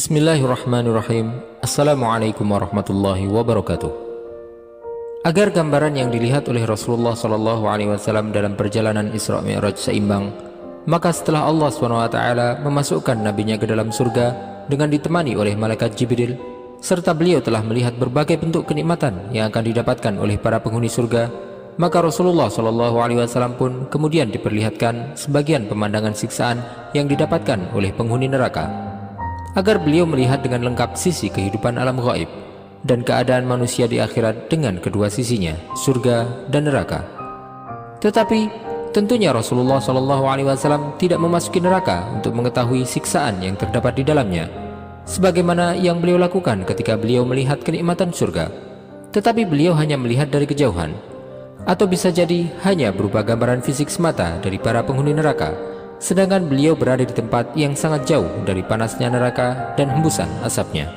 Bismillahirrahmanirrahim. Assalamualaikum warahmatullahi wabarakatuh. Agar gambaran yang dilihat oleh Rasulullah SAW dalam perjalanan Isra Mi'raj seimbang, maka setelah Allah SWT memasukkan nabinya ke dalam surga dengan ditemani oleh malaikat Jibril, serta beliau telah melihat berbagai bentuk kenikmatan yang akan didapatkan oleh para penghuni surga, maka Rasulullah SAW pun kemudian diperlihatkan sebagian pemandangan siksaan yang didapatkan oleh penghuni neraka, agar beliau melihat dengan lengkap sisi kehidupan alam gaib dan keadaan manusia di akhirat dengan kedua sisinya, surga dan neraka. Tetapi tentunya Rasulullah SAW tidak memasuki neraka untuk mengetahui siksaan yang terdapat di dalamnya, sebagaimana yang beliau lakukan ketika beliau melihat kenikmatan surga. Tetapi beliau hanya melihat dari kejauhan, atau bisa jadi hanya berupa gambaran fisik semata dari para penghuni neraka, sedangkan beliau berada di tempat yang sangat jauh dari panasnya neraka dan hembusan asapnya.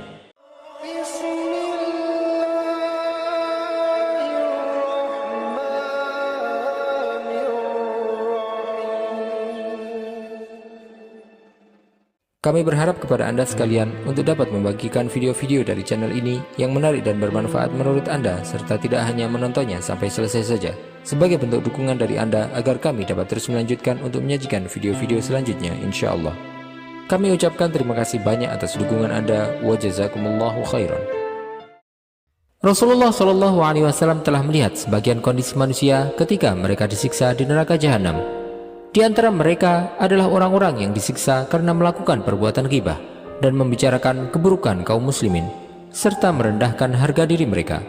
Kami berharap kepada Anda sekalian untuk dapat membagikan video-video dari channel ini yang menarik dan bermanfaat menurut Anda, serta tidak hanya menontonnya sampai selesai saja, sebagai bentuk dukungan dari Anda agar kami dapat terus melanjutkan untuk menyajikan video-video selanjutnya, insya Allah. Kami ucapkan terima kasih banyak atas dukungan Anda. Wa jazakumullahu khairan. Rasulullah SAW telah melihat sebagian kondisi manusia ketika mereka disiksa di neraka jahanam. Di antara mereka adalah orang-orang yang disiksa karena melakukan perbuatan ghibah dan membicarakan keburukan kaum muslimin, serta merendahkan harga diri mereka.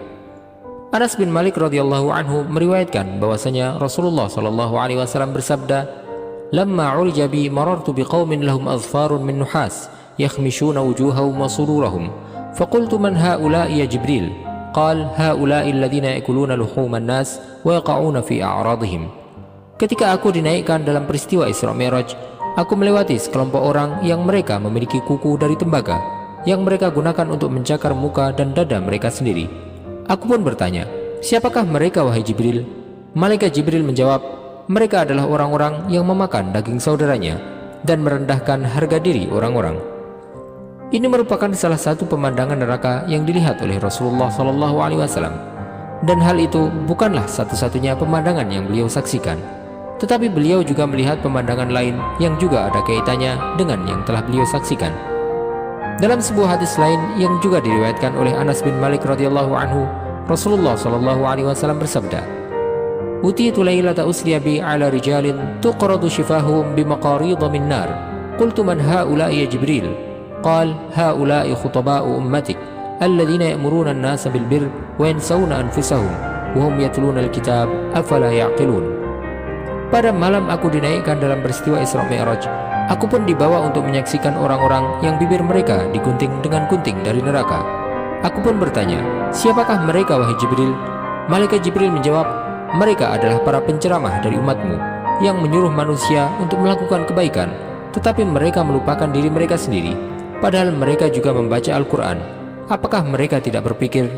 Anas bin Malik radhiyallahu anhu meriwayatkan bahwasanya Rasulullah SAW bersabda, "Lamma ulja bi marartu biqaumin lahum azfarun min nuhas yakhmishuna wujuhahum wa sururahum, faqultu man haula'i ya Jibril? Qal haula'i alladhina yakuluna luhuman nas wa yaqa'una fi a'radihim." Ketika aku dinaikkan dalam peristiwa Isra Mi'raj, aku melewati sekelompok orang yang mereka memiliki kuku dari tembaga yang mereka gunakan untuk mencakar muka dan dada mereka sendiri. Aku pun bertanya, "Siapakah mereka wahai Jibril?" Malaikat Jibril menjawab, "Mereka adalah orang-orang yang memakan daging saudaranya dan merendahkan harga diri orang-orang." Ini merupakan salah satu pemandangan neraka yang dilihat oleh Rasulullah SAW, dan hal itu bukanlah satu-satunya pemandangan yang beliau saksikan, tetapi beliau juga melihat pemandangan lain yang juga ada kaitannya dengan yang telah beliau saksikan. Dalam sebuah hadis lain yang juga diriwayatkan oleh Anas bin Malik radhiyallahu anhu, Rasulullah SAW bersabda, "Utitu lailata usriya bi ala rijalin tuqradu shifahum bimaqarid min nar. Qultu man haula'i ya Jibril? Qal haula'i khutaba'u ummatik alladhina ya'muruna an-nasa bil birr wa yansawna anfusahum wa hum yatluna al-kitab afala ya'qilun." Pada malam aku dinaikkan dalam peristiwa Isra Mi'raj, aku pun dibawa untuk menyaksikan orang-orang yang bibir mereka digunting dengan gunting dari neraka. Aku pun bertanya, "Siapakah mereka wahai Jibril?" Malaikat Jibril menjawab, "Mereka adalah para penceramah dari umatmu yang menyuruh manusia untuk melakukan kebaikan, tetapi mereka melupakan diri mereka sendiri, padahal mereka juga membaca Al-Quran. Apakah mereka tidak berpikir?"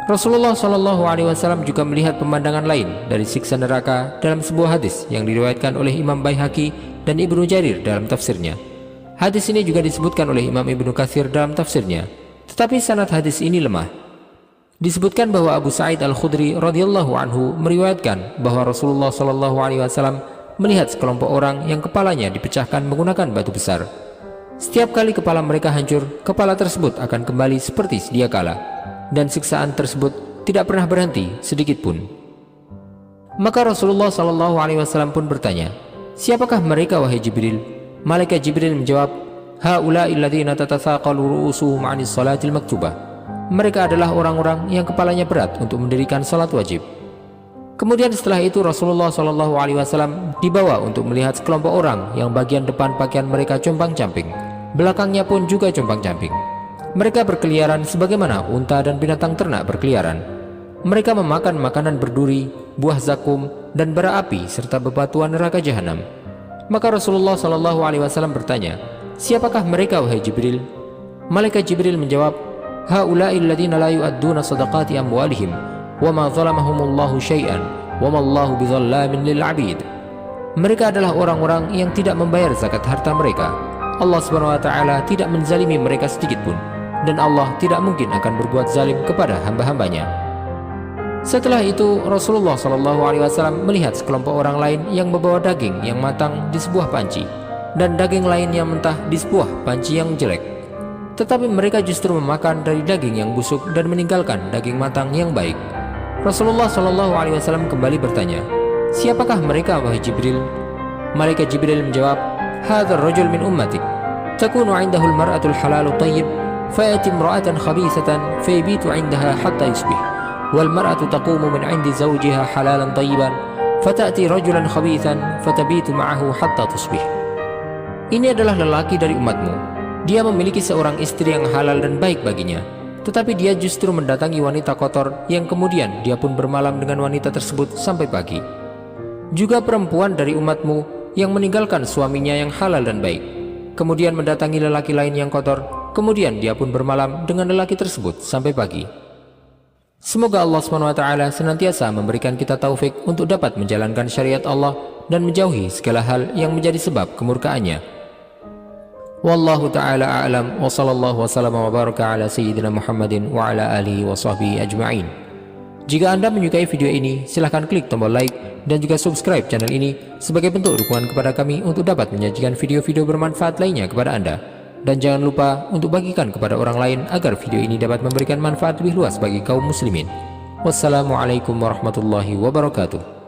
Rasulullah SAW juga melihat pemandangan lain dari siksa neraka dalam sebuah hadis yang diriwayatkan oleh Imam Baihaqi dan Ibnu Jarir dalam tafsirnya. Hadis ini juga disebutkan oleh Imam Ibnu Katsir dalam tafsirnya, tetapi sanad hadis ini lemah. Disebutkan bahwa Abu Sa'id Al-Khudri radhiyallahu anhu meriwayatkan bahwa Rasulullah SAW melihat sekelompok orang yang kepalanya dipecahkan menggunakan batu besar. Setiap kali kepala mereka hancur, kepala tersebut akan kembali seperti sedia kala, dan siksaan tersebut tidak pernah berhenti sedikit pun. Maka Rasulullah SAW pun bertanya, "Siapakah mereka wahai Jibril?" Malaikat Jibril menjawab, "Haula'i alladziina tatathaqalu ru'usuhum 'anis salatil maktubah." Mereka adalah orang-orang yang kepalanya berat untuk mendirikan salat wajib. Kemudian setelah itu Rasulullah SAW dibawa untuk melihat sekelompok orang yang bagian depan pakaian mereka compang-camping, belakangnya pun juga compang-camping. Mereka berkeliaran sebagaimana unta dan binatang ternak berkeliaran. Mereka memakan makanan berduri, buah zakum, dan bara api serta bebatuan neraka jahanam. Maka Rasulullah SAW bertanya, "Siapakah mereka wahai Jibril?" Malaikat Jibril menjawab, "Haula'i alladziina la yu'adduna shadaqati amwalihim wa ma zalamahumullahu syai'an wa ma Allahu bidzallamin lil 'abid." Mereka adalah orang-orang yang tidak membayar zakat harta mereka, Allah Subhanahu wa taala tidak menzalimi mereka sedikit pun, dan Allah tidak mungkin akan berbuat zalim kepada hamba-hambanya. Setelah itu Rasulullah SAW melihat sekelompok orang lain yang membawa daging yang matang di sebuah panci dan daging lain yang mentah di sebuah panci yang jelek. Tetapi mereka justru memakan dari daging yang busuk dan meninggalkan daging matang yang baik. Rasulullah SAW kembali bertanya, "Siapakah mereka wahai Jibril?" Malaikat Jibril menjawab, "Hadzal rajul min ummatik, takunu 'indahu al-mar'atu al-halalu tayyib, fayati imra'atan khabithatan fayabitu 'indaha hatta yusbih, wal mar'atu taqumu min 'indi zawjiha halalan tayyiban, fata'ti rajulan khabithan fatabitu ma'ahu hatta tusbih." Ini adalah lelaki dari umatmu. Dia memiliki seorang istri yang halal dan baik baginya, tetapi dia justru mendatangi wanita kotor yang kemudian dia pun bermalam dengan wanita tersebut sampai pagi. Juga perempuan dari umatmu yang meninggalkan suaminya yang halal dan baik, kemudian mendatangi lelaki lain yang kotor, kemudian dia pun bermalam dengan lelaki tersebut sampai pagi. Semoga Allah SWT senantiasa memberikan kita taufik untuk dapat menjalankan syariat Allah dan menjauhi segala hal yang menjadi sebab kemurkaannya. Wallahu ta'ala a'lam wa sallallahu wa sallam wa baraka ala sayyidina Muhammadin wa ala alihi wa sahbihi ajma'in. Jika Anda menyukai video ini, silahkan klik tombol like dan juga subscribe channel ini sebagai bentuk dukungan kepada kami untuk dapat menyajikan video-video bermanfaat lainnya kepada Anda. Dan jangan lupa untuk bagikan kepada orang lain agar video ini dapat memberikan manfaat lebih luas bagi kaum muslimin. Wassalamualaikum warahmatullahi wabarakatuh.